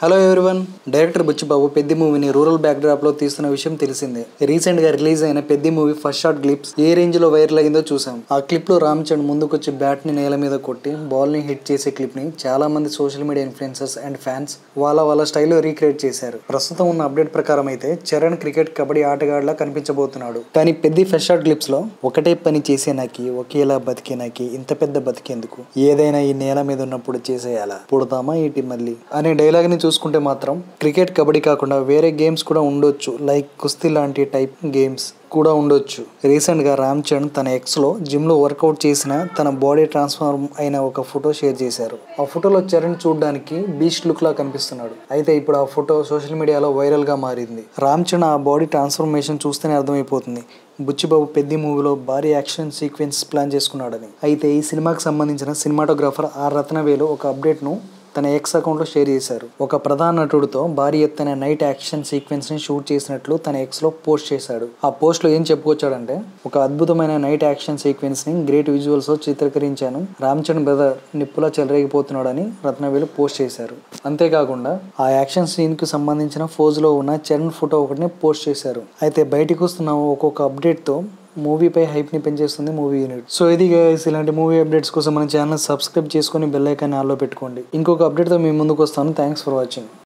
Hello everyone. Director Buchi Babu Peddi మూవీని rural backdrop లో తీస్తున్న విషయం తెలిసిందే. రీసెంట్ గా రిలీజ్ అయిన Peddi movie first shot clips ఏ రేంజ్ లో వైరల్ అయిందో చూసాం. ఆ క్లిప్ లో రామ్ చరణ్ ముందుకొచ్చి బ్యాట్ ని నేల మీద కొట్టి బాల్ ని హిట్ చేసే క్లిప్ ని చాలా మంది social media influencers and fans వాళ్ళ స్టైల్లో రీక్రియేట్ చేశారు. ప్రస్తుతం ఉన్న అప్డేట్ ప్రకారం అయితే చరణ్ క్రికెట్ కబడ్డీ ఆటగాడిలా కనిపించబోతున్నాడు. కానీ పెద్ది ఫస్ట్ షాట్ క్లిప్స్ లో ఒకటే పని చేసే నాకి ఒకేలా బతికే నాకి ఇంత పెద్ద బతికేందుకు, ఏదైనా ఈ నేల మీద ఉన్నప్పుడు చేసేయాలా, పుడతామా ఏంటి మళ్ళీ అనే డైలాగ్ ని చూసుకుంటే మాత్రం క్రికెట్ కబడ్డీ కాకుండా వేరే గేమ్స్ కూడా ఉండొచ్చు, లైక్ కుస్తీ లాంటి టైప్ గేమ్స్ కూడా ఉండొచ్చు. రీసెంట్ గా రామ్ చరణ్ తన ఎక్స్ లో జిమ్ లో వర్కౌట్ చేసిన తన బాడీ ట్రాన్స్ఫార్మ్ అయిన ఒక ఫోటో షేర్ చేశారు. ఆ ఫోటోలో చరణ్ చూడడానికి బీస్ట్ లుక్ లా కనిపిస్తున్నాడు. అయితే ఇప్పుడు ఆ ఫోటో సోషల్ మీడియాలో వైరల్ గా మారింది. రామ్ చరణ్ ఆ బాడీ ట్రాన్స్ఫర్మేషన్ చూస్తేనే అర్థమైపోతుంది బుచ్చిబాబు పెద్ది మూవీలో భారీ యాక్షన్ సీక్వెన్స్ ప్లాన్ చేసుకున్నాడని. అయితే ఈ సినిమాకి సంబంధించిన సినిమాటోగ్రాఫర్ ఆర్ రత్నవేలు ఒక అప్డేట్ ను తన ఎక్స్ అకౌంట్ లో షేర్ చేశారు. ఒక ప్రధాన నటుడితో భారీ ఎత్తైన నైట్ యాక్షన్ సీక్వెన్స్ ని షూట్ చేసినట్లు తన ఎక్స్ లో పోస్ట్ చేశాడు. ఆ పోస్ట్ లో ఏం చెప్పుకొచ్చాడంటే, ఒక అద్భుతమైన నైట్ యాక్షన్ సీక్వెన్స్ ని గ్రేట్ విజువల్స్ తో చిత్రీకరించాను, రామ్ చరణ్ బ్రదర్ నిప్పులా చెలరేగిపోతున్నాడని రత్నవేలు పోస్ట్ చేశారు. అంతేకాకుండా ఆ యాక్షన్ సీన్ కు సంబంధించిన ఫోజ్ లో ఉన్న చరణ్ ఫోటో ఒకటిని పోస్ట్ చేశారు. అయితే బయటకు వస్తున్న ఒక్కొక్క అప్డేట్ తో మూవీపై హైప్ ని పెంచేస్తుంది మూవీ యూనిట్. సో ఇది గైస్, ఇలాంటి మూవీ అప్డేట్స్ కోసం మన ఛానల్ సబ్స్క్రైబ్ చేసుకుని బెల్ ఐకాన్ ఆన్లో పెట్టుకోండి. ఇంకొక అప్డేట్ తో మీ ముందుకు వస్తాను. Thanks for watching.